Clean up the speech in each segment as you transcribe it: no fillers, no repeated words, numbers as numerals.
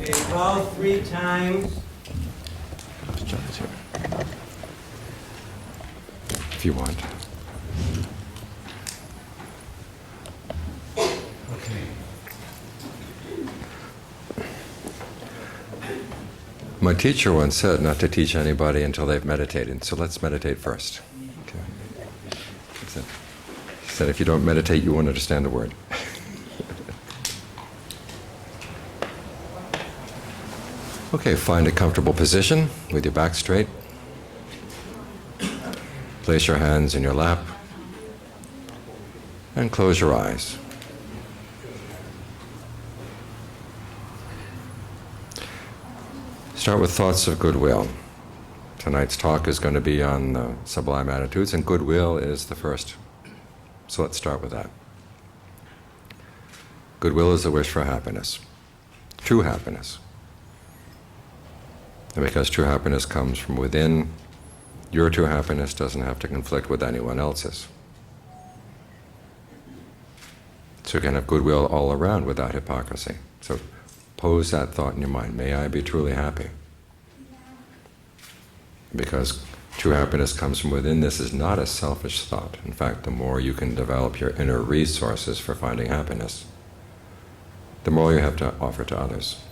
Involve 3 times. If you want. Okay. My teacher once said not to teach anybody until they've meditated, so let's meditate first. Okay. He said if you don't meditate, you won't understand the word. Okay, find a comfortable position with your back straight. Place your hands in your lap and close your eyes. Start with thoughts of goodwill. Tonight's talk is going to be on the sublime attitudes, and goodwill is the first. So let's start with that. Goodwill is a wish for happiness, true happiness. And because true happiness comes from within, your true happiness doesn't have to conflict with anyone else's. So you can have goodwill all around without hypocrisy. So pose that thought in your mind, may I be truly happy? Because true happiness comes from within. This is not a selfish thought. In fact, the more you can develop your inner resources for finding happiness, the more you have to offer to others.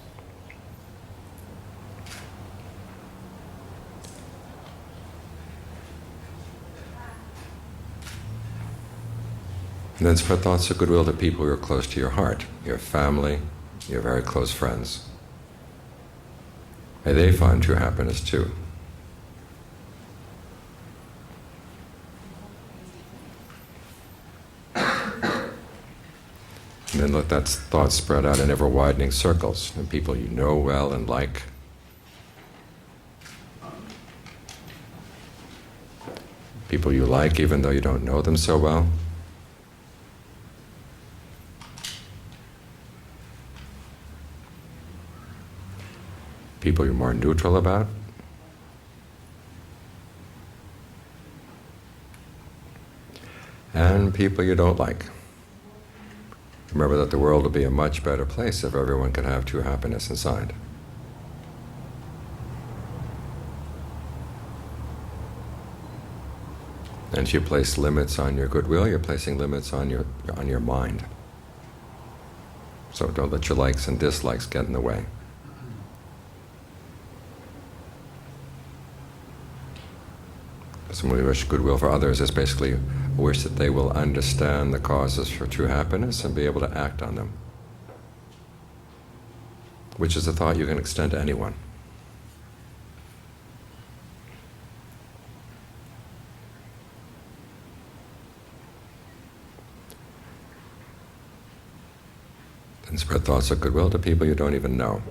And then spread thoughts of goodwill to people who are close to your heart, your family, your very close friends. May they find true happiness too. And then let that thought spread out in ever-widening circles, and people you know well and like. People you like even though you don't know them so well. People you're more neutral about. And people you don't like. Remember that the world would be a much better place if everyone could have true happiness inside. And if you place limits on your goodwill, you're placing limits on your mind. So don't let your likes and dislikes get in the way. So when we wish goodwill for others, it's basically a wish that they will understand the causes for true happiness and be able to act on them, which is a thought you can extend to anyone. And spread thoughts of goodwill to people you don't even know.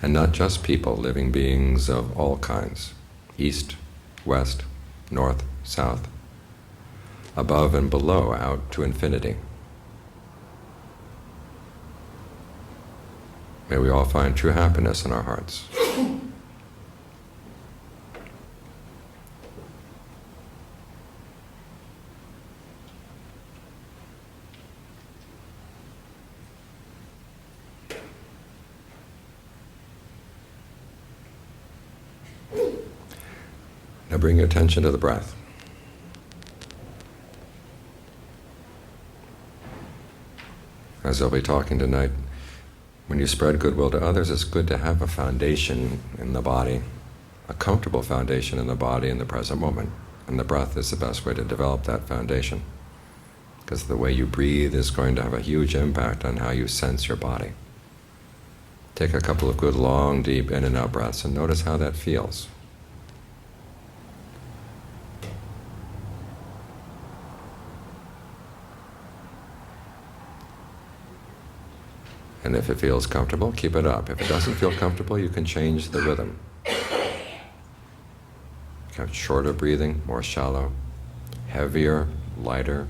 And not just people, living beings of all kinds, east, west, north, south, above and below, out to infinity. May we all find true happiness in our hearts. Now bring your attention to the breath. As I'll be talking tonight, when you spread goodwill to others, it's good to have a foundation in the body, a comfortable foundation in the body in the present moment. And the breath is the best way to develop that foundation, because the way you breathe is going to have a huge impact on how you sense your body. Take a couple of good, long, deep in and out breaths and notice how that feels. And if it feels comfortable, keep it up. If it doesn't feel comfortable, you can change the rhythm. Have shorter breathing, more shallow, heavier, lighter,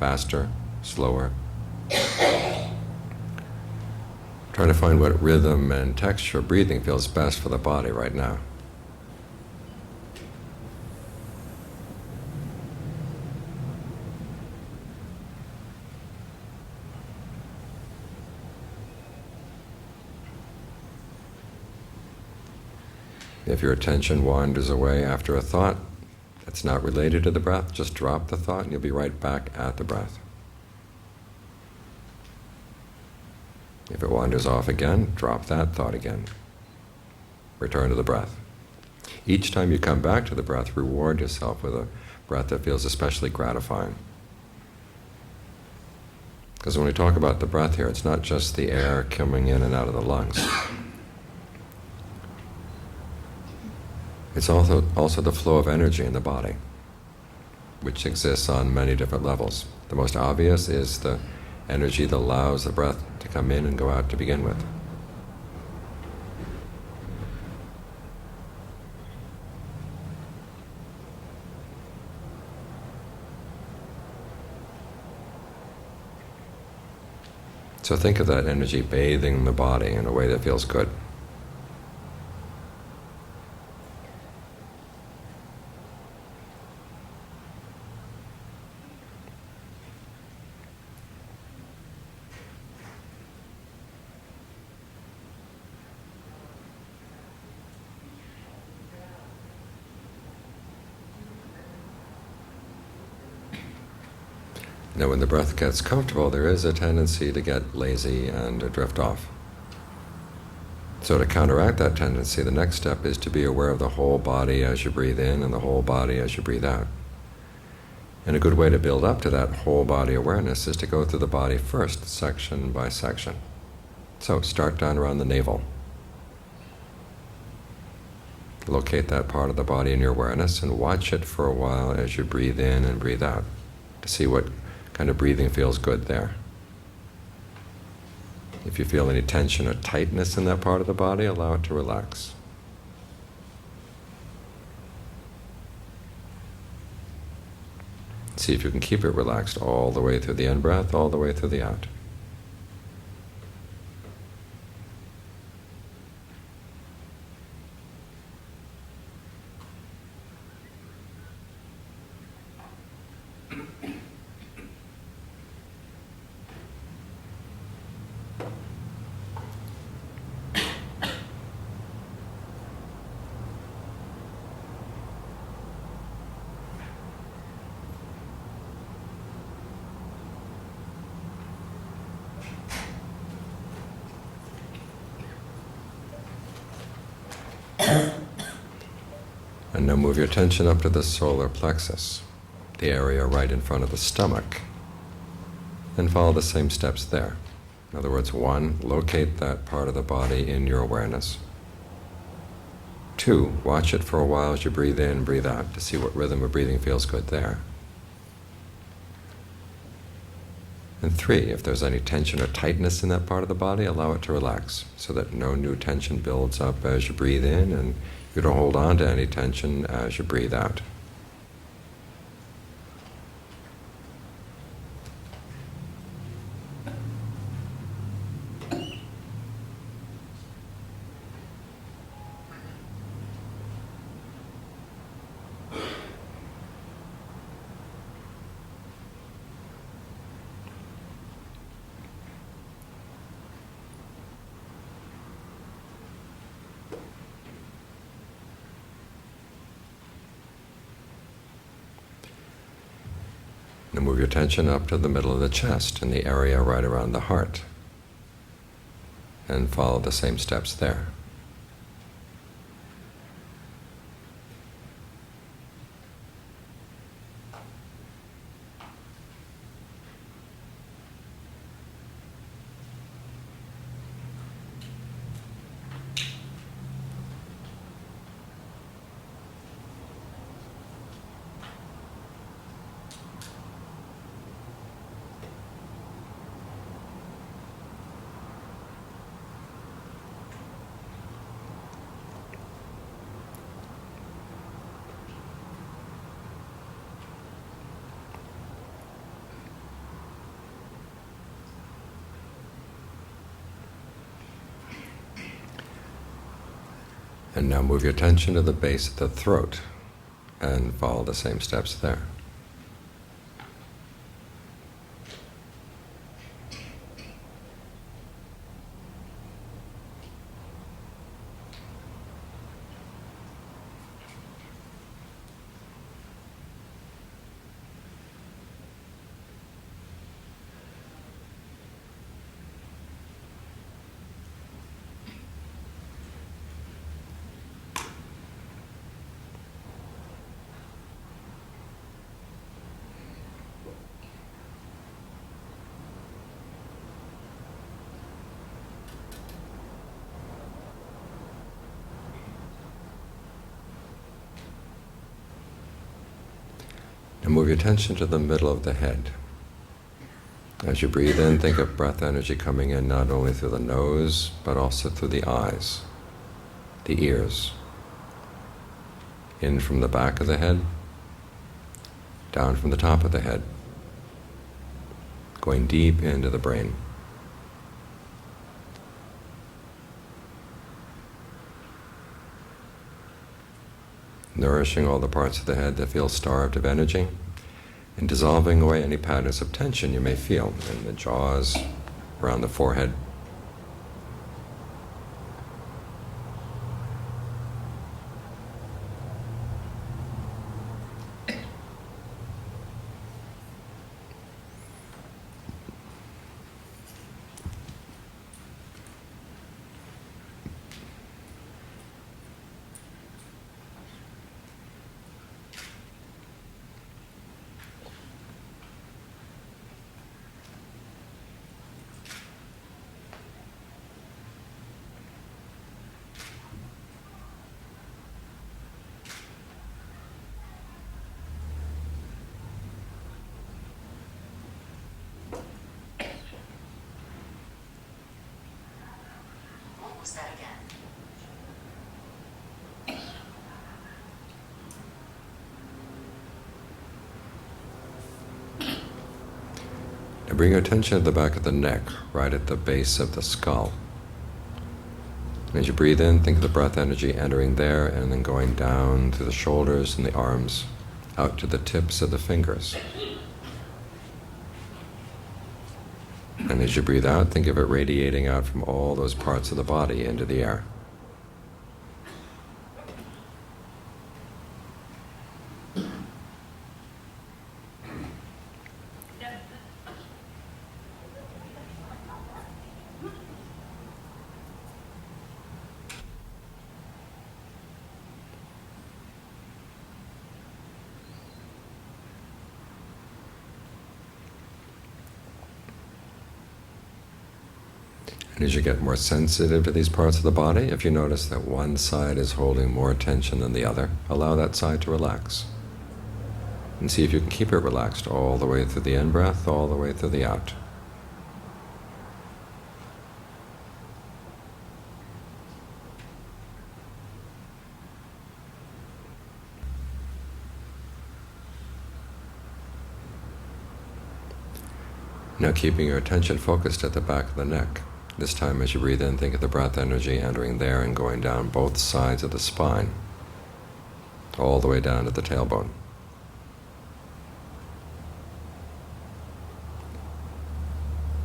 faster, slower. Try to find what rhythm and texture of breathing feels best for the body right now. If your attention wanders away after a thought that's not related to the breath, just drop the thought and you'll be right back at the breath. If it wanders off again, drop that thought again. Return to the breath. Each time you come back to the breath, reward yourself with a breath that feels especially gratifying. Because when we talk about the breath here, it's not just the air coming in and out of the lungs. It's also the flow of energy in the body, which exists on many different levels. The most obvious is the energy that allows the breath to come in and go out to begin with. So think of that energy bathing the body in a way that feels good. Now, when the breath gets comfortable, there is a tendency to get lazy and to drift off. So to counteract that tendency, the next step is to be aware of the whole body as you breathe in and the whole body as you breathe out. And a good way to build up to that whole body awareness is to go through the body first, section by section. So start down around the navel. Locate that part of the body in your awareness and watch it for a while as you breathe in and breathe out to see what kind of breathing feels good there. If you feel any tension or tightness in that part of the body, allow it to relax. See if you can keep it relaxed all the way through the in-breath, all the way through the out. And now move your attention up to the solar plexus, the area right in front of the stomach, and follow the same steps there. In other words, 1, locate that part of the body in your awareness. 2, watch it for a while as you breathe in and breathe out to see what rhythm of breathing feels good there. And 3, if there's any tension or tightness in that part of the body, allow it to relax so that no new tension builds up as you breathe in and you don't hold on to any tension as you breathe out. Now move your attention up to the middle of the chest and the area right around the heart, and follow the same steps there. And now move your attention to the base of the throat and follow the same steps there. And move your attention to the middle of the head. As you breathe in, think of breath energy coming in not only through the nose, but also through the eyes, the ears. In from the back of the head, down from the top of the head, going deep into the brain. Nourishing all the parts of the head that feel starved of energy, and dissolving away any patterns of tension you may feel in the jaws, around the forehead. Now bring your attention to the back of the neck, right at the base of the skull. As you breathe in, think of the breath energy entering there and then going down through the shoulders and the arms, out to the tips of the fingers. And as you breathe out, think of it radiating out from all those parts of the body into the air. And as you get more sensitive to these parts of the body, if you notice that one side is holding more tension than the other, allow that side to relax. And see if you can keep it relaxed all the way through the in-breath, all the way through the out. Now keeping your attention focused at the back of the neck. This time as you breathe in, think of the breath energy entering there and going down both sides of the spine, all the way down to the tailbone.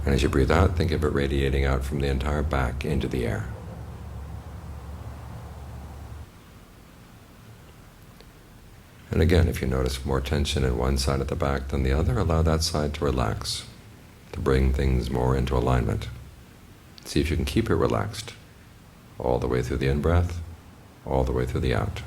And as you breathe out, think of it radiating out from the entire back into the air. And again, if you notice more tension in one side of the back than the other, allow that side to relax, to bring things more into alignment. See if you can keep it relaxed, all the way through the in-breath, all the way through the out.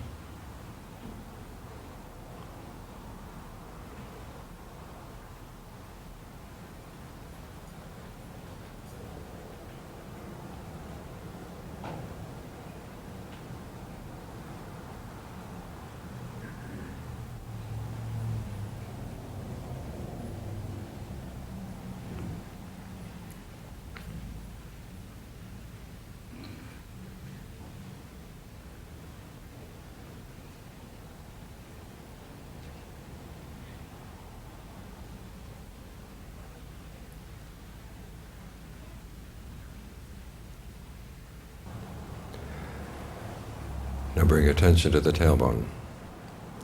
Now bring attention to the tailbone.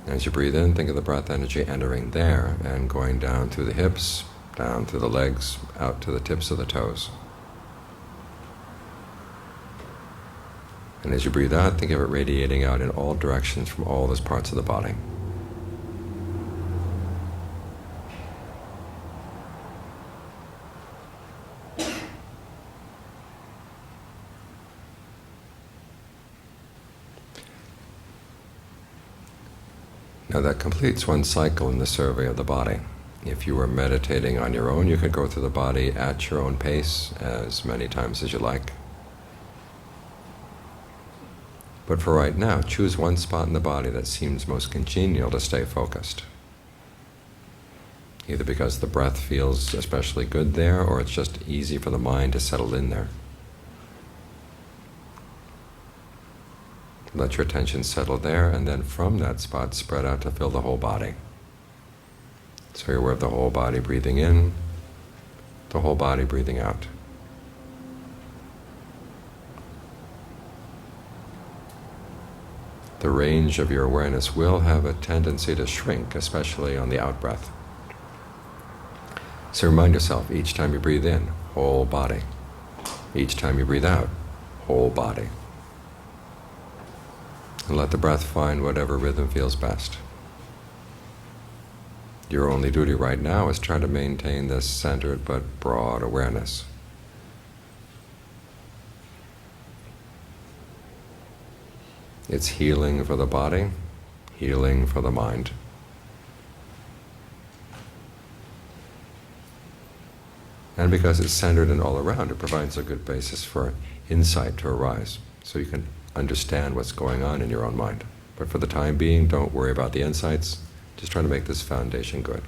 As you breathe in, think of the breath energy entering there and going down through the hips, down through the legs, out to the tips of the toes. And as you breathe out, think of it radiating out in all directions from all those parts of the body. Now that completes one cycle in the survey of the body. If you were meditating on your own, you could go through the body at your own pace as many times as you like. But for right now, choose one spot in the body that seems most congenial to stay focused. either because the breath feels especially good there, or it's just easy for the mind to settle in there. Let your attention settle there, and then from that spot spread out to fill the whole body. So you're aware of the whole body breathing in, the whole body breathing out. The range of your awareness will have a tendency to shrink, especially on the out-breath. So remind yourself, each time you breathe in, whole body. Each time you breathe out, whole body. And let the breath find whatever rhythm feels best. Your only duty right now is try to maintain this centered but broad awareness. It's healing for the body, healing for the mind. And because it's centered and all around, it provides a good basis for insight to arise, so you can understand what's going on in your own mind. But for the time being, don't worry about the insights. Just try to make this foundation good.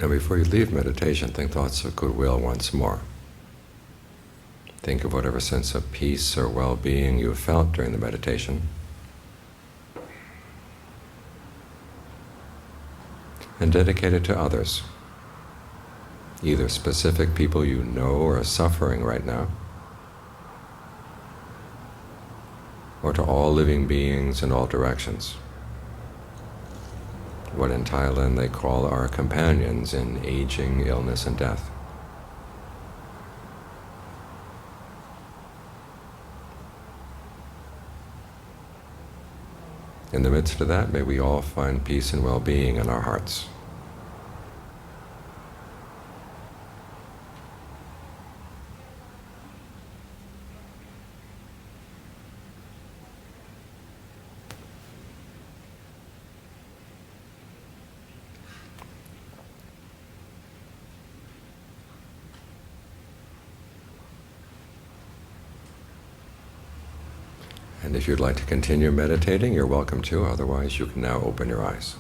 Now before you leave meditation, think thoughts of goodwill once more. Think of whatever sense of peace or well-being you felt during the meditation. And dedicate it to others, either specific people you know are suffering right now, or to all living beings in all directions. What in Thailand they call our companions in aging, illness, and death. In the midst of that, may we all find peace and well-being in our hearts. And if you'd like to continue meditating, you're welcome to. Otherwise, you can now open your eyes.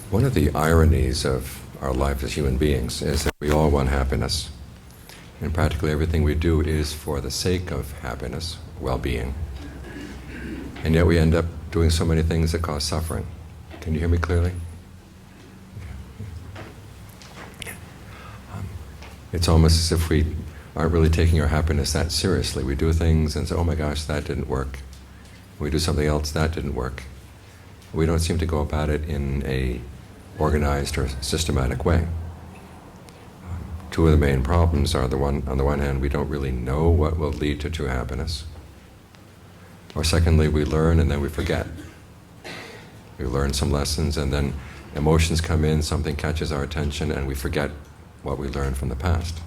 One of the ironies of our life as human beings is that we all want happiness. And practically everything we do is for the sake of happiness, well-being. And yet we end up doing so many things that cause suffering. Can you hear me clearly? It's almost as if we aren't really taking our happiness that seriously. We do things and say, oh my gosh, that didn't work. We do something else, that didn't work. We don't seem to go about it in a organized or systematic way. Two of the main problems are on the one hand, we don't really know what will lead to true happiness. Or secondly, we learn and then we forget. We learn some lessons and then emotions come in, something catches our attention, and we forget what we learned from the past.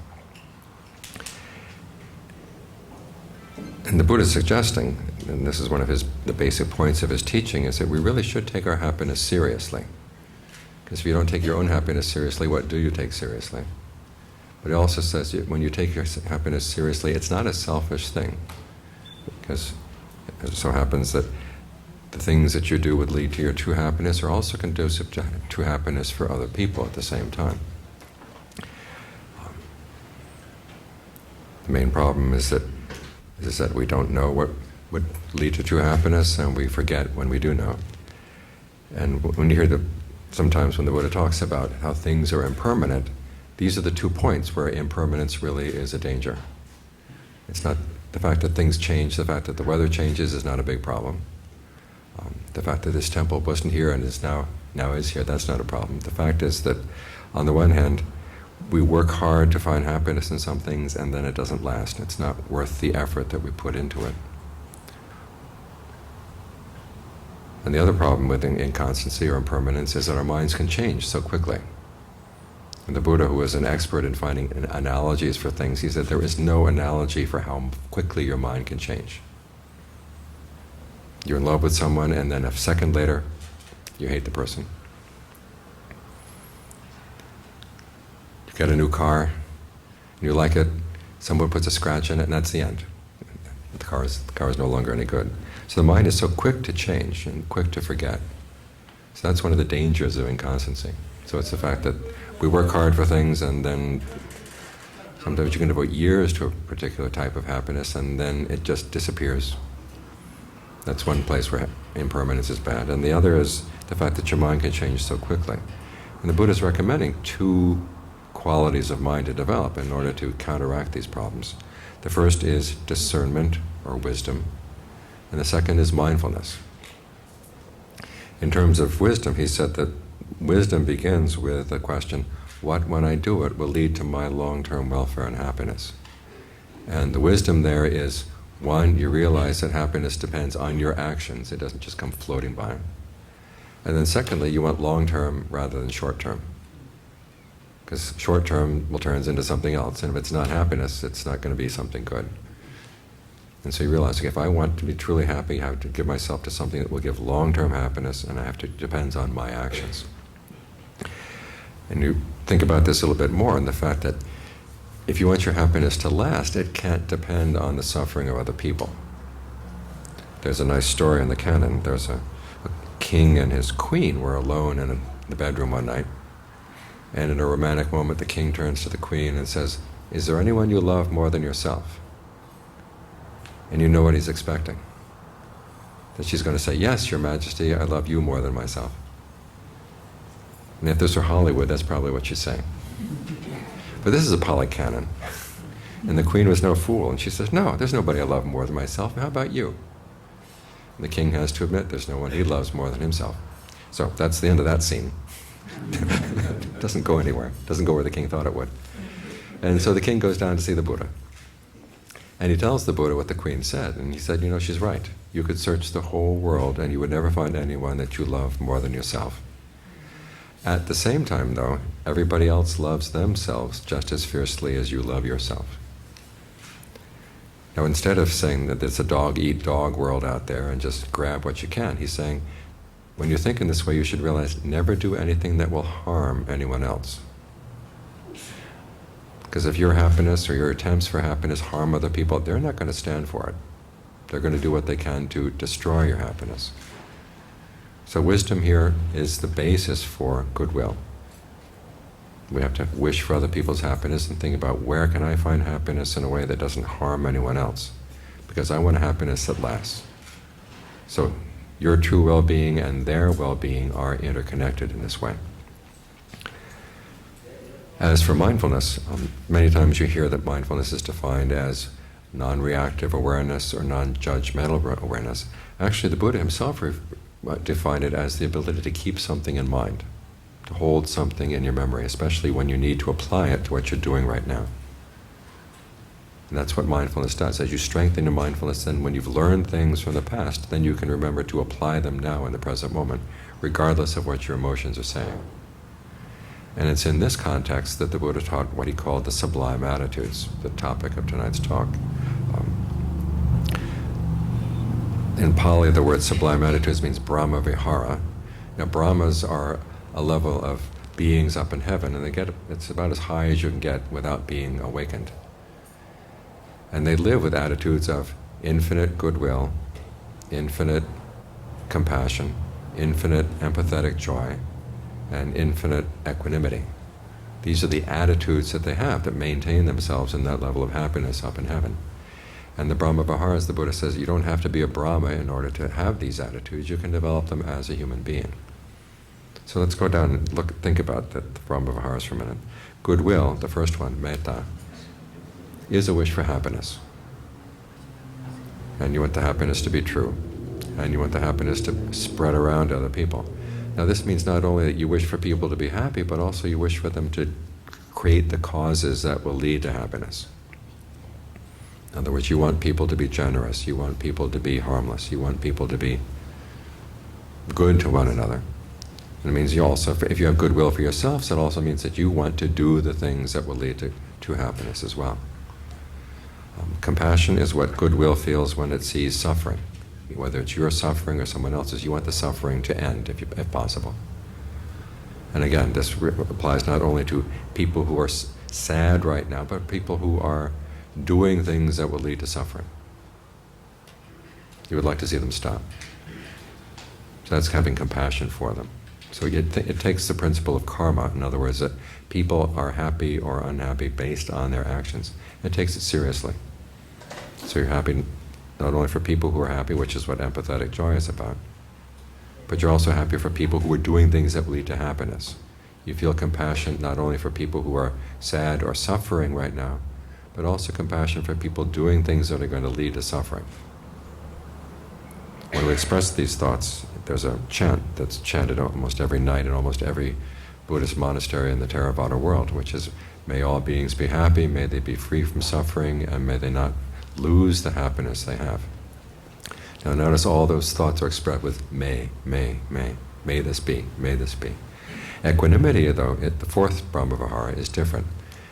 And the Buddha is suggesting, and this is one of the basic points of his teaching, is that we really should take our happiness seriously. Because if you don't take your own happiness seriously, what do you take seriously? But he also says that when you take your happiness seriously, it's not a selfish thing. Because it so happens that the things that you do would lead to your true happiness are also conducive to true happiness for other people at the same time. The main problem is that we don't know what would lead to true happiness, and we forget when we do know. And when you hear sometimes when the Buddha talks about how things are impermanent, these are the 2 points where impermanence really is a danger. It's not the fact that things change, the fact that the weather changes is not a big problem. The fact that this temple wasn't here and is now is here, that's not a problem. The fact is that on the one hand, we work hard to find happiness in some things and then it doesn't last. It's not worth the effort that we put into it. And the other problem with inconstancy or impermanence is that our minds can change so quickly. And the Buddha, who was an expert in finding analogies for things, he said there is no analogy for how quickly your mind can change. You're in love with someone and then a second later, you hate the person. You get a new car, and you like it, someone puts a scratch in it, and that's the end. The car is no longer any good. So the mind is so quick to change and quick to forget. So that's one of the dangers of inconstancy. So it's the fact that we work hard for things and then sometimes you can devote years to a particular type of happiness and then it just disappears. That's one place where impermanence is bad. And the other is the fact that your mind can change so quickly. And the Buddha is recommending 2 qualities of mind to develop in order to counteract these problems. The first is discernment or wisdom. And the second is mindfulness. In terms of wisdom, he said that wisdom begins with the question, what, when I do it, will lead to my long-term welfare and happiness? And the wisdom there is, 1, you realize that happiness depends on your actions. It doesn't just come floating by. And then secondly, you want long-term rather than short-term. Because short-term will turn into something else, and if it's not happiness, it's not going to be something good. And so you realize, okay, if I want to be truly happy, I have to give myself to something that will give long-term happiness, and it depends on my actions. And you think about this a little bit more, and the fact that if you want your happiness to last, it can't depend on the suffering of other people. There's a nice story in the canon. There's a king and his queen were alone in the bedroom one night. And in a romantic moment, the king turns to the queen and says, "Is there anyone you love more than yourself?" And you know what he's expecting. That she's going to say, "Yes, Your Majesty, I love you more than myself." And if this were Hollywood, that's probably what she's saying. But this is a polycanon. And the queen was no fool, and she says, "No, there's nobody I love more than myself. How about you?" And the king has to admit there's no one he loves more than himself. So that's the end of that scene. Doesn't go anywhere. Doesn't go where the king thought it would. And so the king goes down to see the Buddha. And he tells the Buddha what the queen said. And he said, "You know, she's right. You could search the whole world and you would never find anyone that you love more than yourself. At the same time, though, everybody else loves themselves just as fiercely as you love yourself." Now, instead of saying that it's a dog-eat-dog world out there and just grab what you can, he's saying, when you think in this way, you should realize never do anything that will harm anyone else. Because if your happiness or your attempts for happiness harm other people, they're not going to stand for it. They're going to do what they can to destroy your happiness. So wisdom here is the basis for goodwill. We have to wish for other people's happiness and think about where can I find happiness in a way that doesn't harm anyone else. Because I want a happiness that lasts. So your true well-being and their well-being are interconnected in this way. As for mindfulness, many times you hear that mindfulness is defined as non-reactive awareness or non-judgmental awareness. Actually, the Buddha himself defined it as the ability to keep something in mind, to hold something in your memory, especially when you need to apply it to what you're doing right now. And that's what mindfulness does. As you strengthen your mindfulness, then when you've learned things from the past, then you can remember to apply them now in the present moment, regardless of what your emotions are saying. And it's in this context that the Buddha taught what he called the sublime attitudes, the topic of tonight's talk. In Pali, the word sublime attitudes means Brahma Vihara. Now, Brahmas are a level of beings up in heaven, and it's about as high as you can get without being awakened. And they live with attitudes of infinite goodwill, infinite compassion, infinite empathetic joy, and infinite equanimity. These are the attitudes that they have that maintain themselves in that level of happiness up in heaven. And the Brahma Viharas, the Buddha says, you don't have to be a Brahma in order to have these attitudes. You can develop them as a human being. So let's go down and think about the Brahma Viharas for a minute. Goodwill, the first one, metta, is a wish for happiness. And you want the happiness to be true. And you want the happiness to spread around to other people. Now this means not only that you wish for people to be happy, but also you wish for them to create the causes that will lead to happiness. In other words, you want people to be generous, you want people to be harmless, you want people to be good to one another. And it means you also, if you have goodwill for yourselves, it also means that you want to do the things that will lead to happiness as well. Compassion is what goodwill feels when it sees suffering. Whether it's your suffering or someone else's, you want the suffering to end if possible. And again, this applies not only to people who are sad right now, but people who are doing things that will lead to suffering. You would like to see them stop. So that's having compassion for them. So it takes the principle of karma, in other words, that people are happy or unhappy based on their actions. It takes it seriously. So you're happy not only for people who are happy, which is what empathetic joy is about, but you're also happy for people who are doing things that lead to happiness. You feel compassion not only for people who are sad or suffering right now, but also compassion for people doing things that are going to lead to suffering. When we express these thoughts, there's a chant that's chanted almost every night in almost every Buddhist monastery in the Theravada world, which is, may all beings be happy, may they be free from suffering, and may they not lose the happiness they have. Now notice all those thoughts are expressed with may this be, may this be. Equanimity, though, the fourth Brahma Vihara, is different.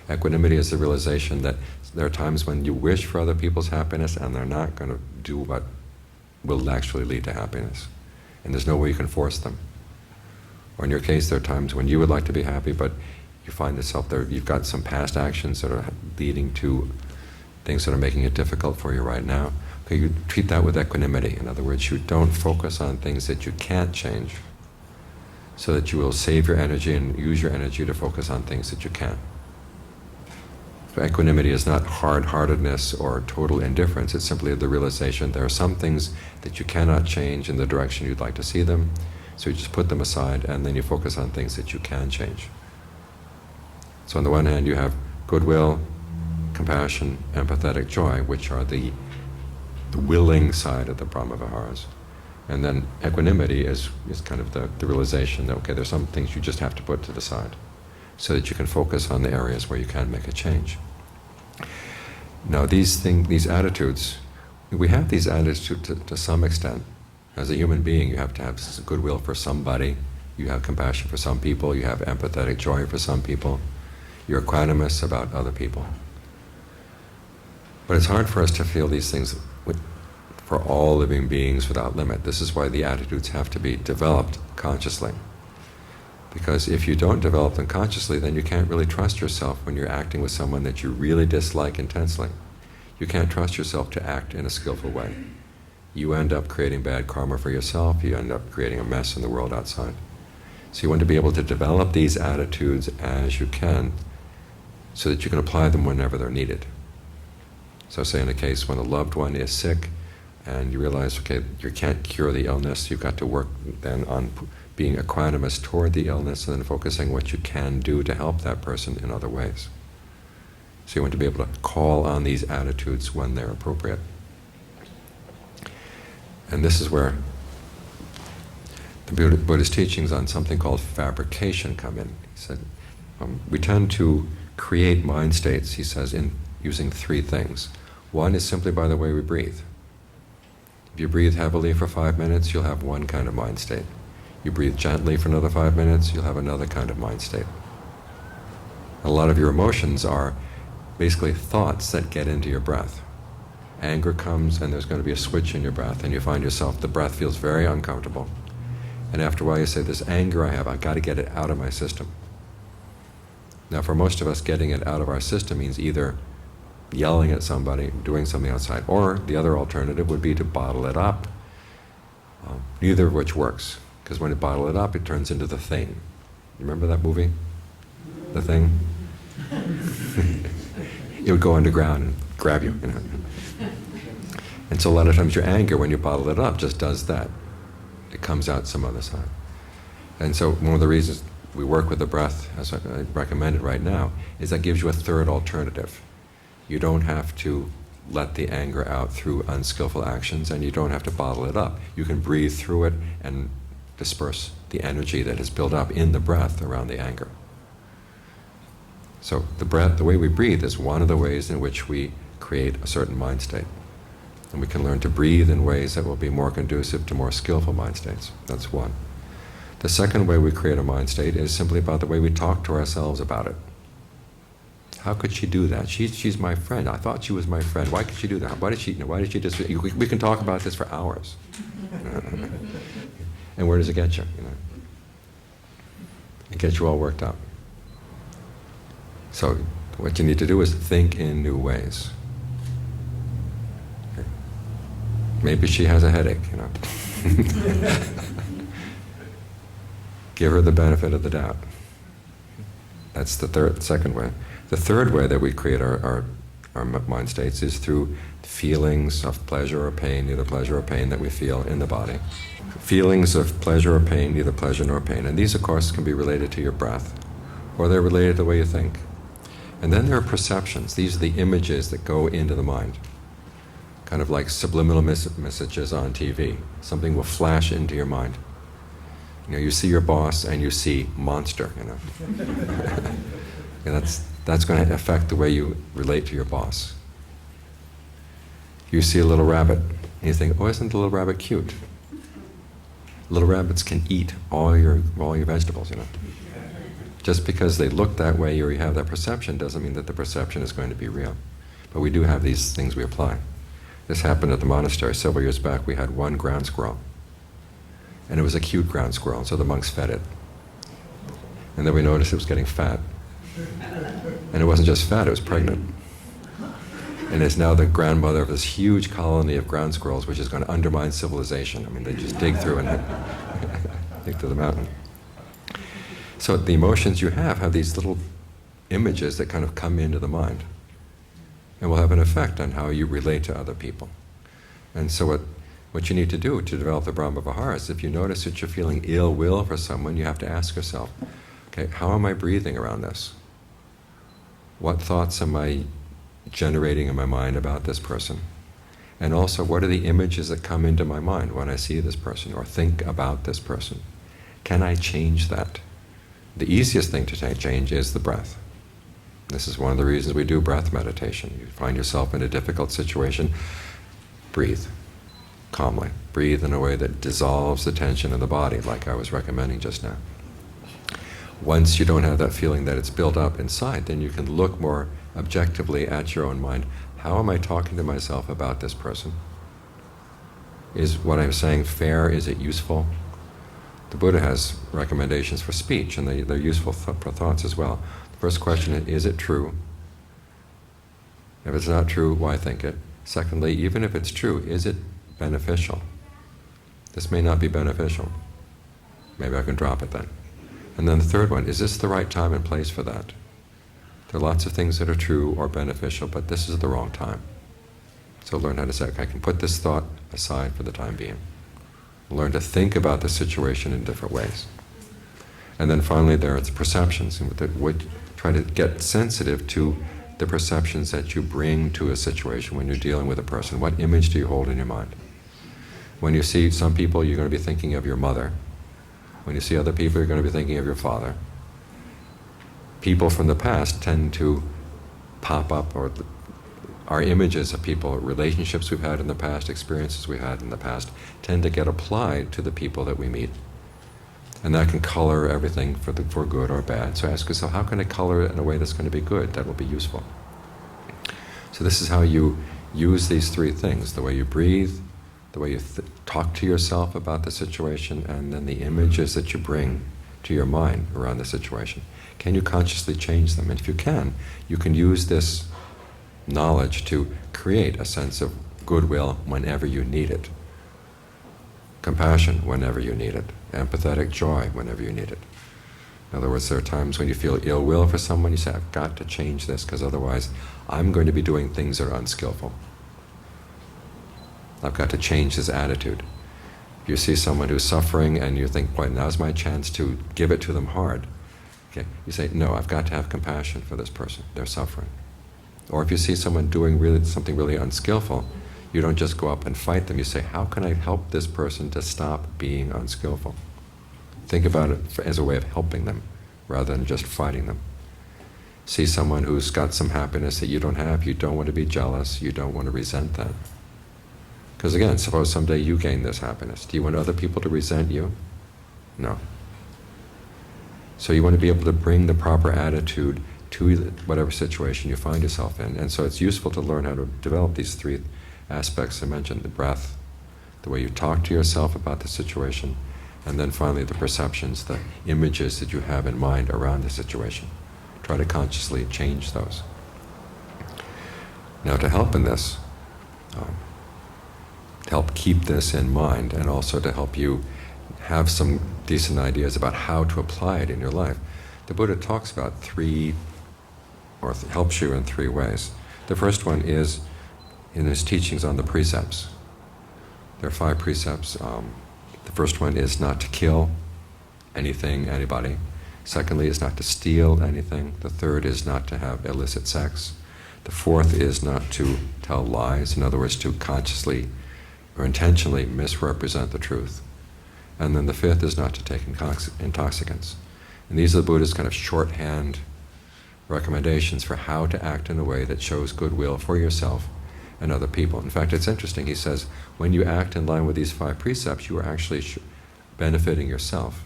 Equanimity is the realization that there are times when you wish for other people's happiness and they're not going to do what will actually lead to happiness. And there's no way you can force them. Or in your case, there are times when you would like to be happy, but you find yourself there, you've got some past actions that are leading to things that are making it difficult for you right now. Okay, you treat that with equanimity. In other words, you don't focus on things that you can't change, so that you will save your energy and use your energy to focus on things that you can. So equanimity is not hard-heartedness or total indifference. It's simply the realization there are some things that you cannot change in the direction you'd like to see them, so you just put them aside and then you focus on things that you can change. So on the one hand you have goodwill, compassion, empathetic joy, which are the willing side of the Brahma-viharas. And then equanimity is kind of the realization that, okay, there's some things you just have to put to the side so that you can focus on the areas where you can make a change. Now these attitudes, we have these attitudes to some extent. As a human being, you have to have goodwill for somebody, you have compassion for some people, you have empathetic joy for some people, you're equanimous about other people. But it's hard for us to feel these things for all living beings without limit. This is why the attitudes have to be developed consciously. Because if you don't develop them consciously, then you can't really trust yourself when you're acting with someone that you really dislike intensely. You can't trust yourself to act in a skillful way. You end up creating bad karma for yourself, you end up creating a mess in the world outside. So you want to be able to develop these attitudes as you can so that you can apply them whenever they're needed. So say in a case when a loved one is sick, and you realize, okay, you can't cure the illness, you've got to work then on being equanimous toward the illness and then focusing what you can do to help that person in other ways. So you want to be able to call on these attitudes when they're appropriate. And this is where the Buddha's teachings on something called fabrication come in. He said, we tend to create mind states, he says, in using three things. One is simply by the way we breathe. If you breathe heavily for 5 minutes, you'll have one kind of mind state. You breathe gently for another 5 minutes, you'll have another kind of mind state. A lot of your emotions are basically thoughts that get into your breath. Anger comes and there's going to be a switch in your breath and you find yourself, the breath feels very uncomfortable. And after a while you say, this anger I have, I've got to get it out of my system. Now for most of us, getting it out of our system means either yelling at somebody, doing something outside, or the other alternative would be to bottle it up. Neither of which works, because when you bottle it up, it turns into The Thing. You remember that movie? The Thing? It would go underground and grab you, you know. And so a lot of times your anger, when you bottle it up, just does that. It comes out some other side. And so one of the reasons we work with the breath, as I recommended right now, is that gives you a third alternative. You don't have to let the anger out through unskillful actions, and you don't have to bottle it up. You can breathe through it and disperse the energy that is built up in the breath around the anger. So the breath, the way we breathe, is one of the ways in which we create a certain mind state. And we can learn to breathe in ways that will be more conducive to more skillful mind states. That's one. The second way we create a mind state is simply about the way we talk to ourselves about it. How could she do that? She's my friend. I thought she was my friend. Why could she do that? Why did she just... We can talk about this for hours. And where does it get you? It gets you all worked up. So what you need to do is think in new ways. Okay. Maybe she has a headache, Give her the benefit of the doubt. That's the second way. The third way that we create our mind states is through feelings of pleasure or pain, either pleasure or pain that we feel in the body. Feelings of pleasure or pain, neither pleasure nor pain. And these, of course, can be related to your breath, or they're related to the way you think. And then there are perceptions. These are the images that go into the mind. Kind of like subliminal messages on TV. Something will flash into your mind. You see your boss and you see monster, And that's going to affect the way you relate to your boss. You see a little rabbit and you think, oh, isn't the little rabbit cute? Little rabbits can eat all your vegetables, Just because they look that way or you have that perception doesn't mean that the perception is going to be real. But we do have these things we apply. This happened at the monastery. Several years back we had one ground squirrel. And it was a cute ground squirrel, so the monks fed it. And then we noticed it was getting fat. And it wasn't just fat, it was pregnant. And it's now the grandmother of this huge colony of ground squirrels, which is going to undermine civilization. I mean, they just dig through and dig through the mountain. So the emotions you have these little images that kind of come into the mind and will have an effect on how you relate to other people. And so what you need to do to develop the Brahma Vihara is if you notice that you're feeling ill will for someone, you have to ask yourself, okay, how am I breathing around this? What thoughts am I generating in my mind about this person? And also, what are the images that come into my mind when I see this person or think about this person? Can I change that? The easiest thing to change is the breath. This is one of the reasons we do breath meditation. You find yourself in a difficult situation, breathe calmly. Breathe in a way that dissolves the tension in the body, like I was recommending just now. Once you don't have that feeling that it's built up inside, then you can look more objectively at your own mind. How am I talking to myself about this person? Is what I'm saying fair? Is it useful? The Buddha has recommendations for speech, and they're useful for thoughts as well. The first question is it true? If it's not true, why think it? Secondly, even if it's true, is it beneficial? This may not be beneficial. Maybe I can drop it then. And then the third one, is this the right time and place for that? There are lots of things that are true or beneficial, but this is the wrong time. So learn how to say, I can put this thought aside for the time being. Learn to think about the situation in different ways. And then finally there are perceptions. Try to get sensitive to the perceptions that you bring to a situation when you're dealing with a person. What image do you hold in your mind? When you see some people, you're going to be thinking of your mother. When you see other people, you're going to be thinking of your father. People from the past tend to pop up, or our images of people, relationships we've had in the past, experiences we've had in the past, tend to get applied to the people that we meet. And that can color everything for good or bad. So ask yourself, how can I color it in a way that's going to be good, that will be useful? So this is how you use these three things: the way you breathe, the way you talk to yourself about the situation, and then the images that you bring to your mind around the situation. Can you consciously change them? And if you can use this knowledge to create a sense of goodwill whenever you need it, compassion whenever you need it, empathetic joy whenever you need it. In other words, there are times when you feel ill will for someone, you say, I've got to change this because otherwise I'm going to be doing things that are unskillful. I've got to change his attitude. If you see someone who's suffering and you think, boy, now's my chance to give it to them hard, okay, you say, no, I've got to have compassion for this person, they're suffering. Or if you see someone doing something really unskillful, you don't just go up and fight them, you say, how can I help this person to stop being unskillful? Think about it as a way of helping them, rather than just fighting them. See someone who's got some happiness that you don't have, you don't want to be jealous, you don't want to resent that. Because again, suppose someday you gain this happiness. Do you want other people to resent you? No. So you want to be able to bring the proper attitude to whatever situation you find yourself in. And so it's useful to learn how to develop these three aspects I mentioned: the breath, the way you talk to yourself about the situation, and then finally the perceptions, the images that you have in mind around the situation. Try to consciously change those. Now to help in this, to help keep this in mind, and also to help you have some decent ideas about how to apply it in your life, the Buddha talks about helps you in three ways. The first one is in his teachings on the precepts. There are 5 precepts. The first one is not to kill anything, anybody. Secondly is not to steal anything. The third is not to have illicit sex. The fourth is not to tell lies, in other words, to consciously or intentionally misrepresent the truth. And then the fifth is not to take intoxicants. And these are the Buddha's kind of shorthand recommendations for how to act in a way that shows goodwill for yourself and other people. In fact, it's interesting, he says, when you act in line with these 5 precepts, you are actually benefiting yourself.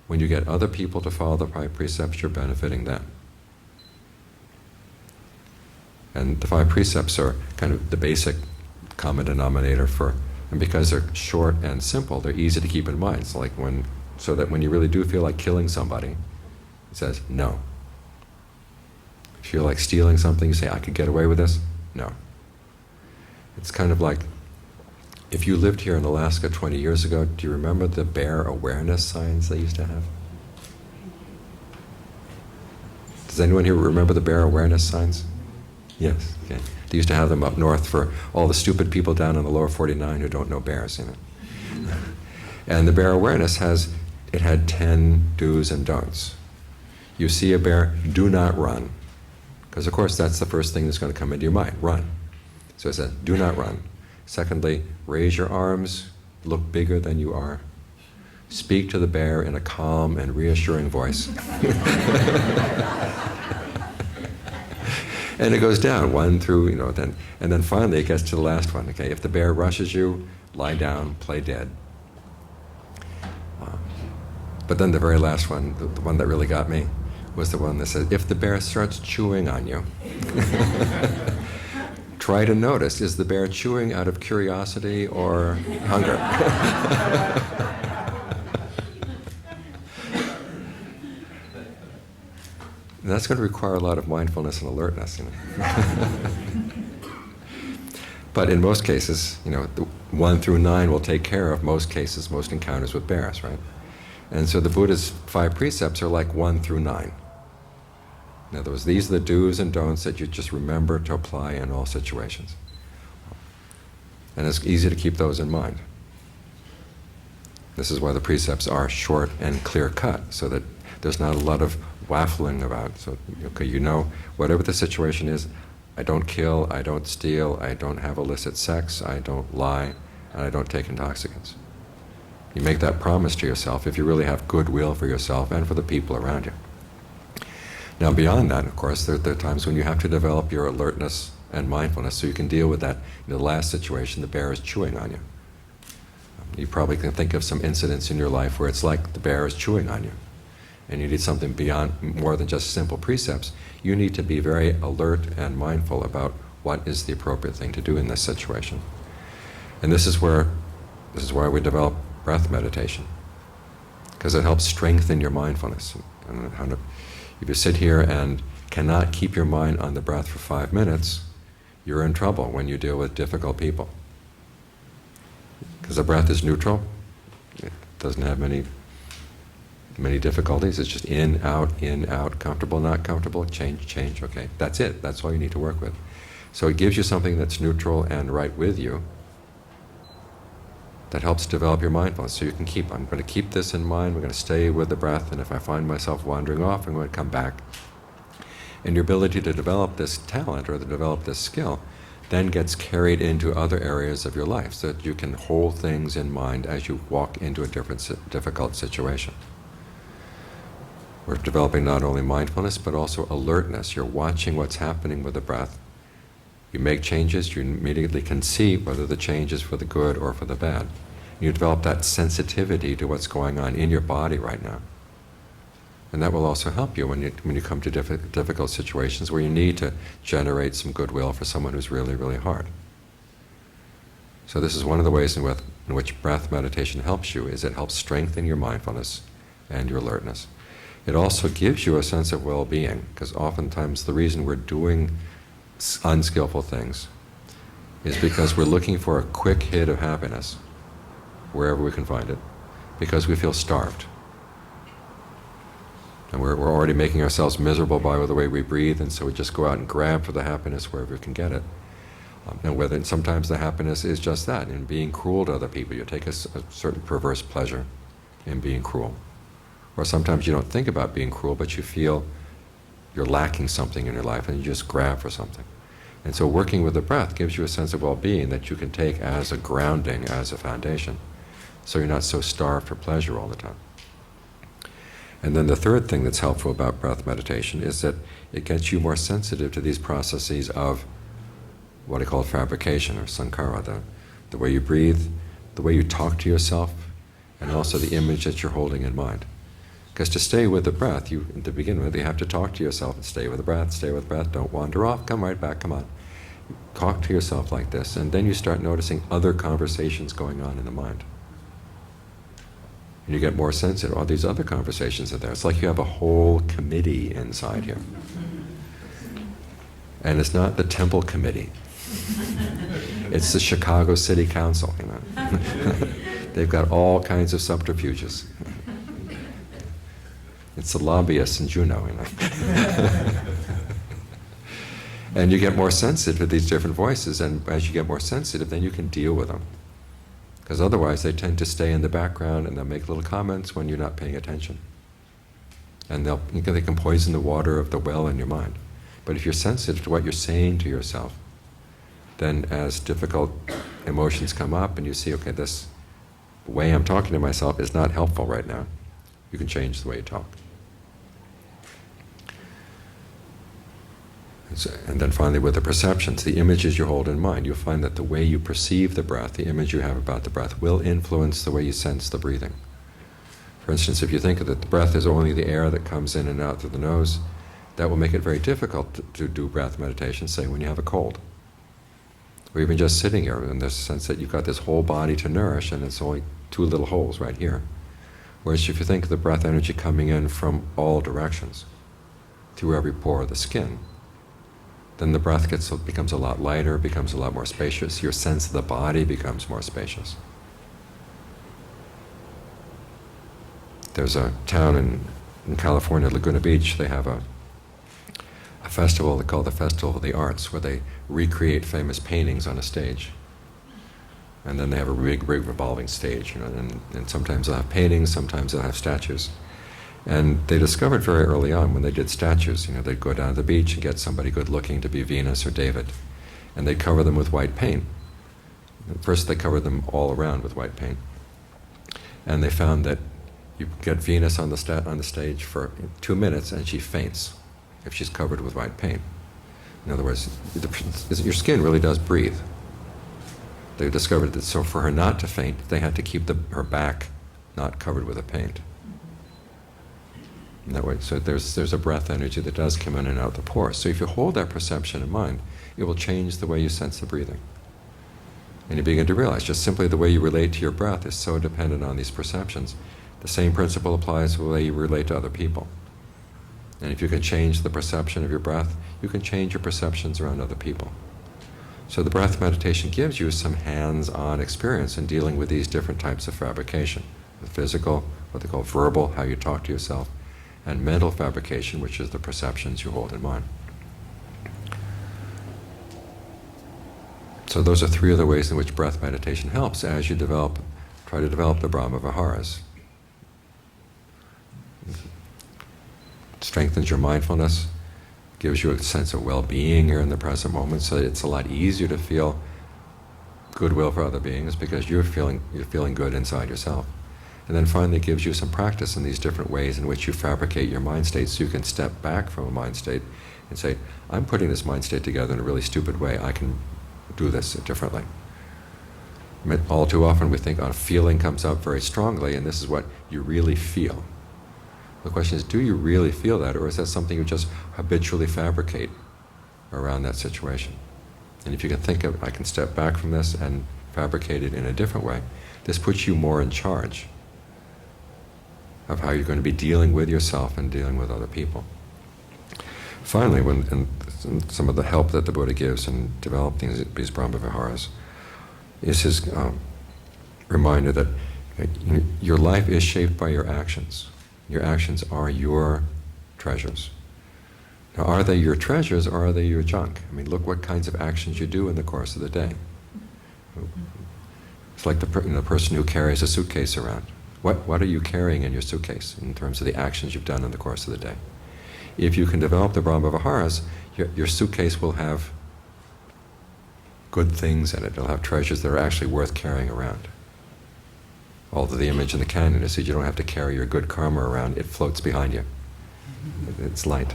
When you get other people to follow the 5 precepts, you're benefiting them. And the 5 precepts are kind of the basic common denominator for, and because they're short and simple, they're easy to keep in mind. It's like so that when you really do feel like killing somebody, it says, no. If you feel like stealing something, you say, I could get away with this? No. It's kind of like, if you lived here in Alaska 20 years ago, do you remember the bear awareness signs they used to have? Does anyone here remember the bear awareness signs? Yes, okay. They used to have them up north for all the stupid people down in the lower 49 who don't know bears, you know. And the bear awareness had 10 do's and don'ts. You see a bear, do not run. Because of course that's the first thing that's going to come into your mind, run. So it says, do not run. Secondly, raise your arms, look bigger than you are. Speak to the bear in a calm and reassuring voice. And it goes down, 1 through, you know, and then finally it gets to the last one, okay? If the bear rushes you, lie down, play dead. But then the very last one, the one that really got me, was the one that said, if the bear starts chewing on you, try to notice, is the bear chewing out of curiosity or hunger? And that's going to require a lot of mindfulness and alertness, you know. But in most cases, you know, 1 through 9 will take care of most cases, most encounters with bears, right? And so the Buddha's 5 precepts are like 1 through 9. In other words, these are the do's and don'ts that you just remember to apply in all situations. And it's easy to keep those in mind. This is why the precepts are short and clear-cut, so that there's not a lot of waffling about. So, okay, you know, whatever the situation is, I don't kill, I don't steal, I don't have illicit sex, I don't lie, and I don't take intoxicants. You make that promise to yourself if you really have goodwill for yourself and for the people around you. Now beyond that, of course, there are times when you have to develop your alertness and mindfulness so you can deal with that. In the last situation, the bear is chewing on you. You probably can think of some incidents in your life where it's like the bear is chewing on you. And you need something beyond, more than just simple precepts. You need to be very alert and mindful about what is the appropriate thing to do in this situation. And this is why we develop breath meditation, because it helps strengthen your mindfulness. And if you sit here and cannot keep your mind on the breath for 5 minutes, you're in trouble when you deal with difficult people. Because the breath is neutral. It doesn't have many difficulties. It's just in, out, comfortable, not comfortable, change, okay. That's it. That's all you need to work with. So it gives you something that's neutral and right with you that helps develop your mindfulness. So you can I'm going to keep this in mind, we're going to stay with the breath, and if I find myself wandering off, I'm going to come back. And your ability to develop this talent or to develop this skill then gets carried into other areas of your life so that you can hold things in mind as you walk into a difficult situation. We're developing not only mindfulness but also alertness. You're watching what's happening with the breath. You make changes, you immediately can see whether the change is for the good or for the bad. You develop that sensitivity to what's going on in your body right now. And that will also help you when you come to difficult situations where you need to generate some goodwill for someone who's really, really hard. So this is one of the ways in which breath meditation helps you, is it helps strengthen your mindfulness and your alertness. It also gives you a sense of well-being, because oftentimes the reason we're doing unskillful things is because we're looking for a quick hit of happiness wherever we can find it, because we feel starved. And we're already making ourselves miserable by the way we breathe, and so we just go out and grab for the happiness wherever we can get it. And sometimes the happiness is just that, in being cruel to other people. You take a certain perverse pleasure in being cruel. Or sometimes you don't think about being cruel, but you feel you're lacking something in your life and you just grab for something. And so working with the breath gives you a sense of well-being that you can take as a grounding, as a foundation, so you're not so starved for pleasure all the time. And then the third thing that's helpful about breath meditation is that it gets you more sensitive to these processes of what I call fabrication, or sankhara, the way you breathe, the way you talk to yourself, and also the image that you're holding in mind. Because to stay with the breath, to begin with, you have to talk to yourself and stay with the breath, don't wander off, come right back, come on. Talk to yourself like this, and then you start noticing other conversations going on in the mind. And you get more sensitive, all these other conversations are there. It's like you have a whole committee inside here. And it's not the temple committee. It's the Chicago City Council, you know. They've got all kinds of subterfuges. It's the lobbyists in Juneau, you know. And you get more sensitive to these different voices, and as you get more sensitive, then you can deal with them. Because otherwise they tend to stay in the background and they'll make little comments when you're not paying attention. And they can poison the water of the well in your mind. But if you're sensitive to what you're saying to yourself, then as difficult emotions come up and you see, okay, this way I'm talking to myself is not helpful right now, you can change the way you talk. And then finally with the perceptions, the images you hold in mind, you'll find that the way you perceive the breath, the image you have about the breath, will influence the way you sense the breathing. For instance, if you think that the breath is only the air that comes in and out through the nose, that will make it very difficult to do breath meditation, say when you have a cold. Or even just sitting here, in this sense that you've got this whole body to nourish and it's only two little holes right here. Whereas if you think of the breath energy coming in from all directions, through every pore of the skin, then the breath becomes a lot lighter, becomes a lot more spacious. Your sense of the body becomes more spacious. There's a town in California, Laguna Beach, they have a festival they call the Festival of the Arts, where they recreate famous paintings on a stage. And then they have a big revolving stage, you know, and sometimes they'll have paintings, sometimes they'll have statues. And they discovered very early on when they did statues, you know, they'd go down to the beach and get somebody good looking to be Venus or David, and they'd cover them with white paint. First they covered them all around with white paint. And they found that you get Venus on the stage for 2 minutes and she faints if she's covered with white paint. In other words, your skin really does breathe. They discovered that so for her not to faint, they had to keep her back not covered with a paint. In that way, so there's a breath energy that does come in and out the pores. So if you hold that perception in mind, it will change the way you sense the breathing. And you begin to realize just simply the way you relate to your breath is so dependent on these perceptions. The same principle applies to the way you relate to other people. And if you can change the perception of your breath, you can change your perceptions around other people. So the breath meditation gives you some hands-on experience in dealing with these different types of fabrication. The physical, what they call verbal, how you talk to yourself, and mental fabrication, which is the perceptions you hold in mind. So those are three of the ways in which breath meditation helps as you try to develop the Brahma Viharas. It strengthens your mindfulness, gives you a sense of well-being here in the present moment, so it's a lot easier to feel goodwill for other beings because you're feeling good inside yourself. And then finally it gives you some practice in these different ways in which you fabricate your mind state, so you can step back from a mind state and say, I'm putting this mind state together in a really stupid way, I can do this differently. I mean, all too often we think a feeling comes up very strongly and this is what you really feel. The question is, do you really feel that, or is that something you just habitually fabricate around that situation? And if you can think of, I can step back from this and fabricate it in a different way, this puts you more in charge of how you're going to be dealing with yourself and dealing with other people. Finally, and some of the help that the Buddha gives in developing these Brahma Viharas is his reminder that your life is shaped by your actions. Your actions are your treasures. Now, are they your treasures or are they your junk? I mean, look what kinds of actions you do in the course of the day. It's like the person who carries a suitcase around. What are you carrying in your suitcase in terms of the actions you've done in the course of the day? If you can develop the Brahma Viharas, your suitcase will have good things in it. It'll have treasures that are actually worth carrying around. Although the image in the canon is that you don't have to carry your good karma around, it floats behind you. It's light.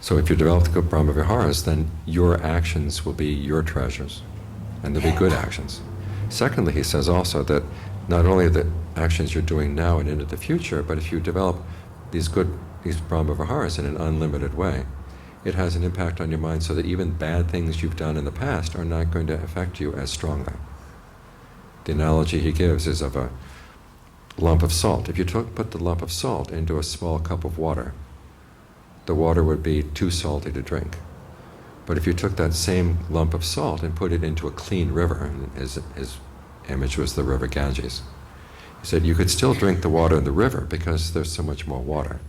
So if you develop the good Brahma Viharas, then your actions will be your treasures, and they'll be good actions. Secondly, he says also that not only the actions you're doing now and into the future, but if you develop these Brahma Viharas in an unlimited way, it has an impact on your mind so that even bad things you've done in the past are not going to affect you as strongly. The analogy he gives is of a lump of salt. If you put the lump of salt into a small cup of water, the water would be too salty to drink. But if you took that same lump of salt and put it into a clean river, and his image was the river Ganges, he He said, you could still drink the water in the river because there's so much more water.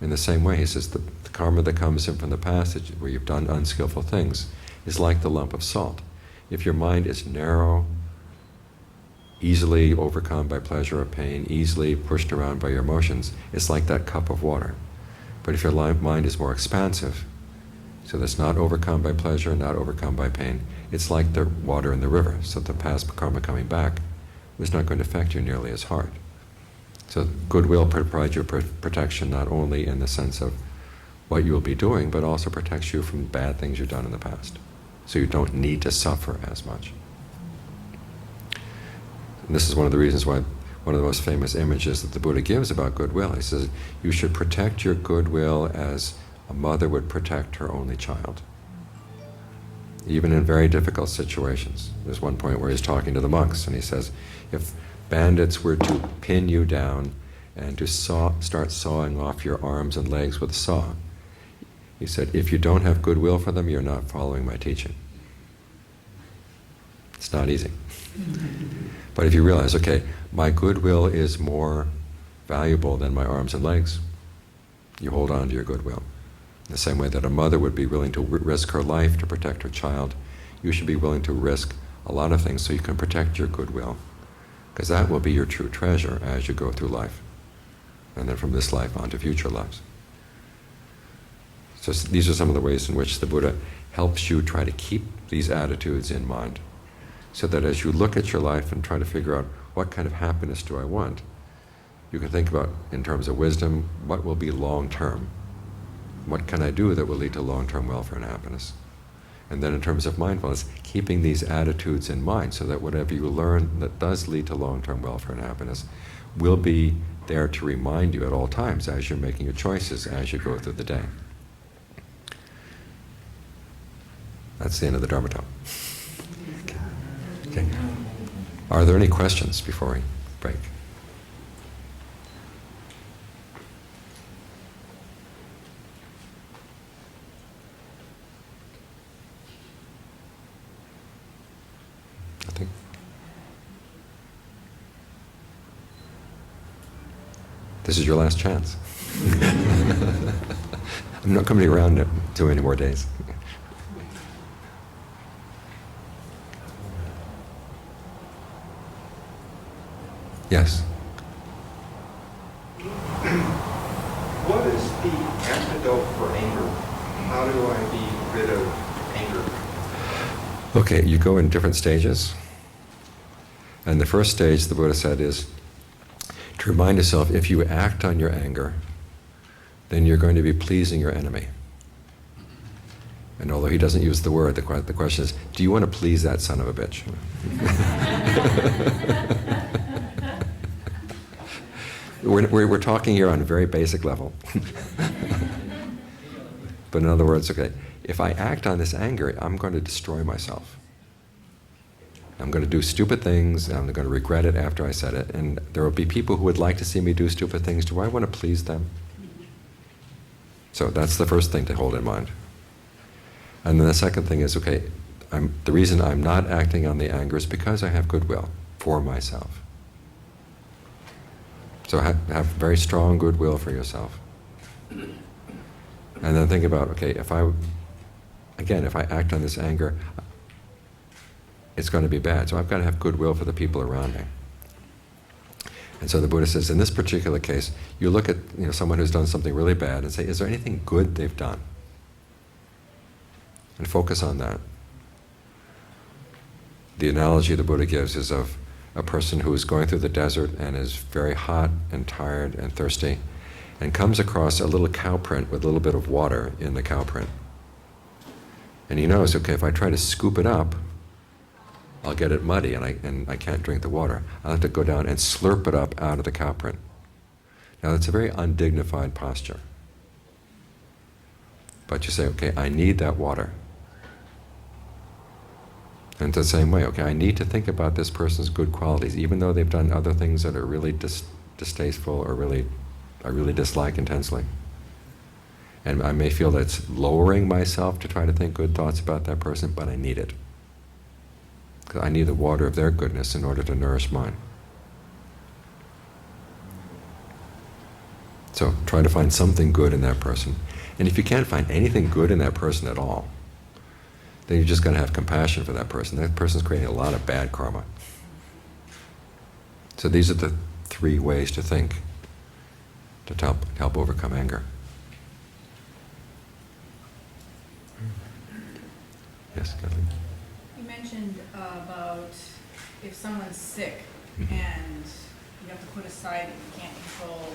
In the same way, he says, the karma that comes in from the past where you've done unskillful things is like the lump of salt. If your mind is narrow, easily overcome by pleasure or pain, easily pushed around by your emotions, it's like that cup of water. But if your mind is more expansive, so that's not overcome by pleasure, not overcome by pain, it's like the water in the river. So the past karma coming back is not going to affect you nearly as hard. So goodwill provides you protection not only in the sense of what you will be doing, but also protects you from bad things you've done in the past. So you don't need to suffer as much. And this is one of the reasons why one of the most famous images that the Buddha gives about goodwill. He says, you should protect your goodwill as a mother would protect her only child, even in very difficult situations. There's one point where he's talking to the monks, and he says, if bandits were to pin you down and to start sawing off your arms and legs with a saw, he said, if you don't have goodwill for them, you're not following my teaching. It's not easy. But if you realize, okay, my goodwill is more valuable than my arms and legs, you hold on to your goodwill. In the same way that a mother would be willing to risk her life to protect her child, you should be willing to risk a lot of things so you can protect your goodwill, because that will be your true treasure as you go through life, and then from this life on to future lives. So these are some of the ways in which the Buddha helps you try to keep these attitudes in mind, so that as you look at your life and try to figure out what kind of happiness do I want, you can think about, in terms of wisdom, what will be long-term? What can I do that will lead to long-term welfare and happiness? And then in terms of mindfulness, keeping these attitudes in mind so that whatever you learn that does lead to long-term welfare and happiness will be there to remind you at all times as you're making your choices as you go through the day. That's the end of the Dharma talk. Okay. Are there any questions before we break? Nothing? This is your last chance. I'm not coming around too many more days. Yes. What is the antidote for anger? How do I be rid of anger? Okay, you go in different stages. And the first stage, the Buddha said, is to remind yourself, if you act on your anger, then you're going to be pleasing your enemy. And although he doesn't use the word, the question is, do you want to please that son of a bitch? We're talking here on a very basic level. But in other words, okay, if I act on this anger, I'm going to destroy myself. I'm going to do stupid things, and I'm going to regret it after I said it, and there will be people who would like to see me do stupid things. Do I want to please them? So that's the first thing to hold in mind. And then the second thing is, okay, the reason I'm not acting on the anger is because I have goodwill for myself. So have very strong goodwill for yourself. And then think about, okay, if I act on this anger, it's going to be bad. So I've got to have goodwill for the people around me. And so the Buddha says, in this particular case, you look at someone who's done something really bad and say, is there anything good they've done? And focus on that. The analogy the Buddha gives is of a person who is going through the desert and is very hot and tired and thirsty, and comes across a little cow print with a little bit of water in the cow print. And he knows, okay, if I try to scoop it up, I'll get it muddy and I can't drink the water. I'll have to go down and slurp it up out of the cow print. Now that's a very undignified posture. But you say, okay, I need that water. And the same way, okay, I need to think about this person's good qualities, even though they've done other things that are really distasteful or I really dislike intensely. And I may feel that it's lowering myself to try to think good thoughts about that person, but I need it. Because I need the water of their goodness in order to nourish mine. So try to find something good in that person. And if you can't find anything good in that person at all, then you're just going to have compassion for that person. That person's creating a lot of bad karma. So these are the 3 ways to think to help overcome anger. Yes, Kathleen? You mentioned about if someone's sick and you have to put aside that you can't control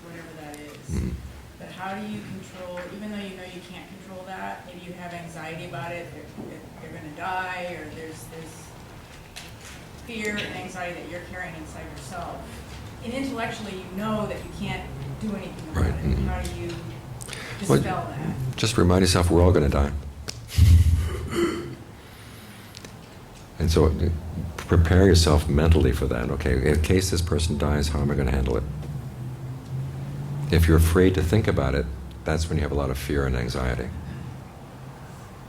whatever that is. But how do you control, even though you know you can't control that, maybe you have anxiety about it, they're going to die, or there's fear and anxiety that you're carrying inside yourself. And intellectually you know that you can't do anything about it. How do you dispel that? Just remind yourself we're all going to die. And so prepare yourself mentally for that. Okay, in case this person dies, how am I going to handle it? If you're afraid to think about it, that's when you have a lot of fear and anxiety.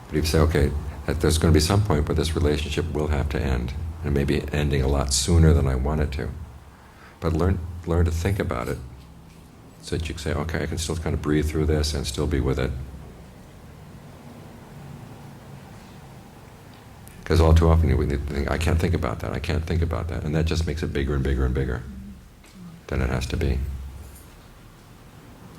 But if you say, okay, there's going to be some point where this relationship will have to end, and maybe ending a lot sooner than I want it to. But learn to think about it so that you can say, okay, I can still kind of breathe through this and still be with it. Because all too often we think, I can't think about that, I can't think about that. And that just makes it bigger and bigger and bigger than it has to be.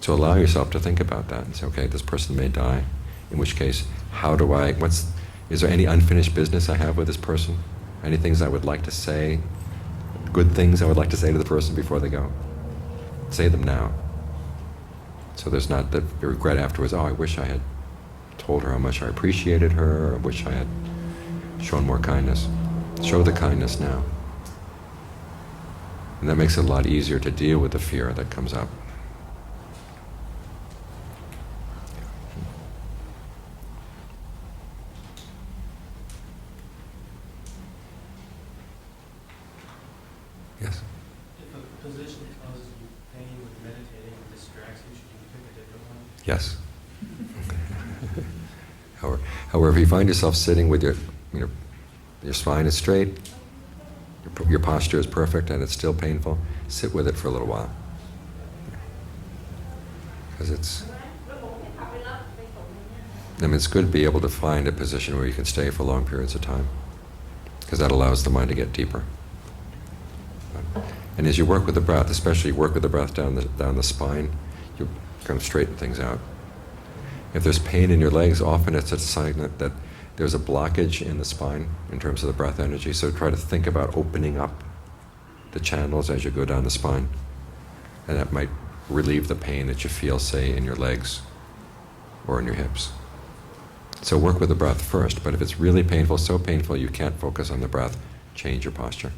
So allow yourself to think about that and say, okay, this person may die, in which case, is there any unfinished business I have with this person? Any things I would like to say, good things I would like to say to the person before they go? Say them now. So there's not the regret afterwards, oh, I wish I had told her how much I appreciated her, or I wish I had shown more kindness. Show the kindness now. And that makes it a lot easier to deal with the fear that comes up. Yes? If a position causes you pain with meditating and distracts you, should you pick a different one? Yes. However, if you find yourself sitting with your spine is straight, your posture is perfect, and it's still painful, sit with it for a little while. Because it's good to be able to find a position where you can stay for long periods of time, because that allows the mind to get deeper. And as you work with the breath, especially work with the breath down the spine, you kind of straighten things out. If there's pain in your legs, often it's a sign that there's a blockage in the spine in terms of the breath energy. So try to think about opening up the channels as you go down the spine. And that might relieve the pain that you feel, say, in your legs or in your hips. So work with the breath first, but if it's really painful, so painful you can't focus on the breath, change your posture.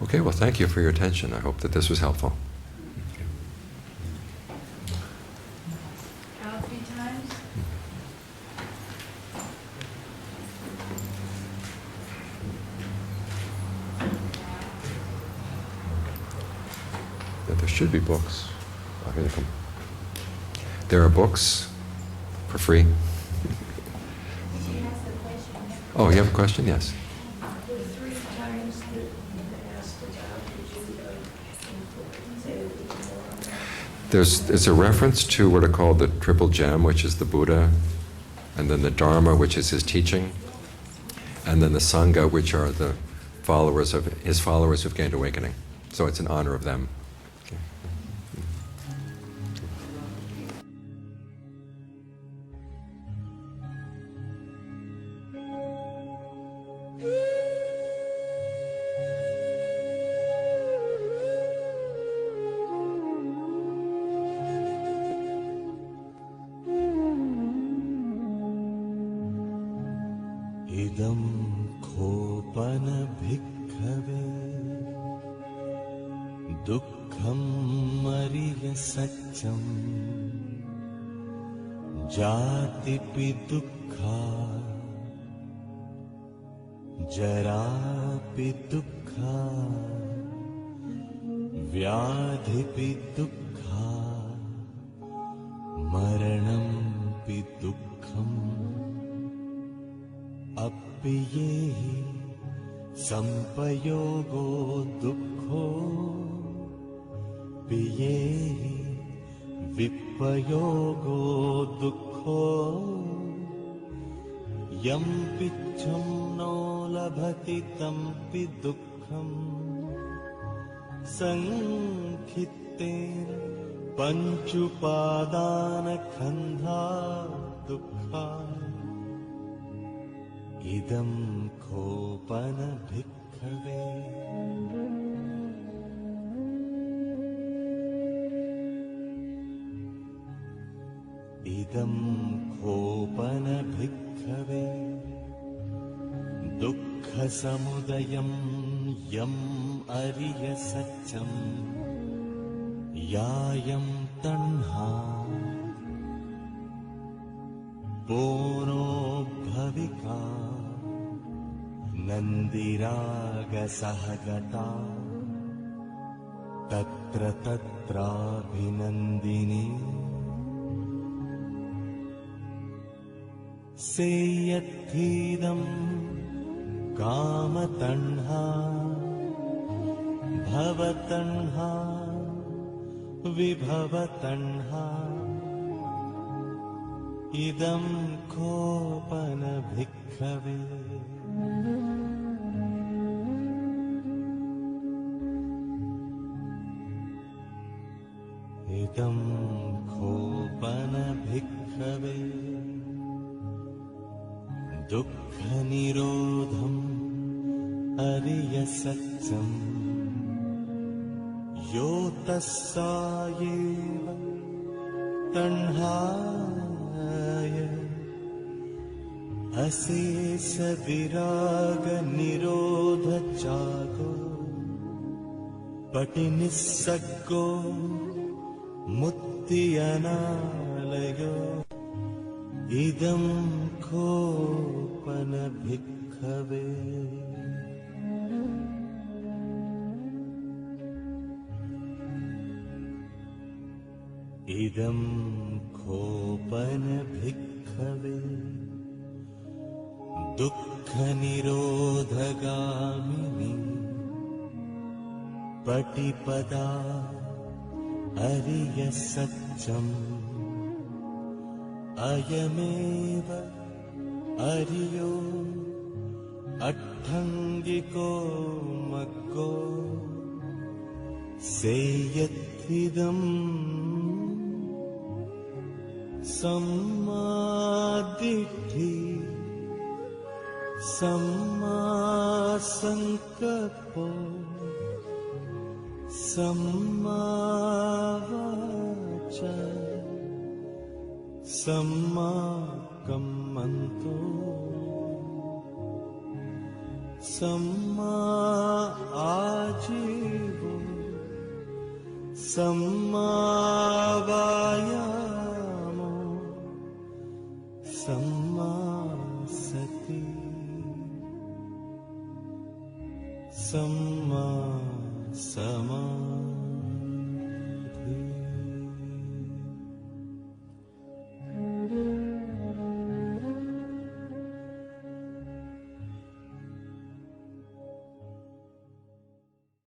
Okay, well, thank you for your attention. I hope that this was helpful. Count 3 times. Yeah, there should be books. Oh, here they come. There are books for free. Oh, you have a question? Yes. There's a reference to what are called the triple gem, which is the Buddha, and then the Dharma, which is his teaching, and then the Sangha, which are the followers of his followers who've gained awakening. So it's in honor of them. Okay. idam khopana bhikkhave dukkham mariya satyam jati pi dukkha jara pi dukkha vyadhi pi dukkha पियेहि संपयोगो दुःखो पियेहि विपयोगो दुःखो यं पिच्छं no लभति तं पि दुःखम् संखित्तेन पञ्चुपादानखन्धा दुःखा इदं खोपन भिक्खवे इदं खोपन भिक्खवे दुःखसमुदयं यम् अरियसत्यम् यायं तण्हा पोनो भविका नन्दिरागसहगता तत्र तत्राभिनन्दिनी सेयत्थीदं कामतण्हा भवतण्हा विभवतण्हा इदं खोपन भिक्खवे इदं खोपन भिक्खवे दुःखनिरोधम् अरियसत्यम् यो तस्सायेव तण्हाय अशेष विराग निरोध जागो पटिनिस्सग्गो मुक्ति अनालयो इदं खोपन भिक्खवे इदं खोपन भिक्खवे दुःखनिरोधगामिनी पटिपदा अरियसत्यम् अयमेव अरियो अट्ठङ्गिको मग्गो सेयत्थिदम् सम्मादिट्ठि सम्मासङ्कल्पो सम्मावाचा सम्माकम्मन्तो सम्मा आजीवो सम्मावायामो सम्मा सति सम्मा समाधि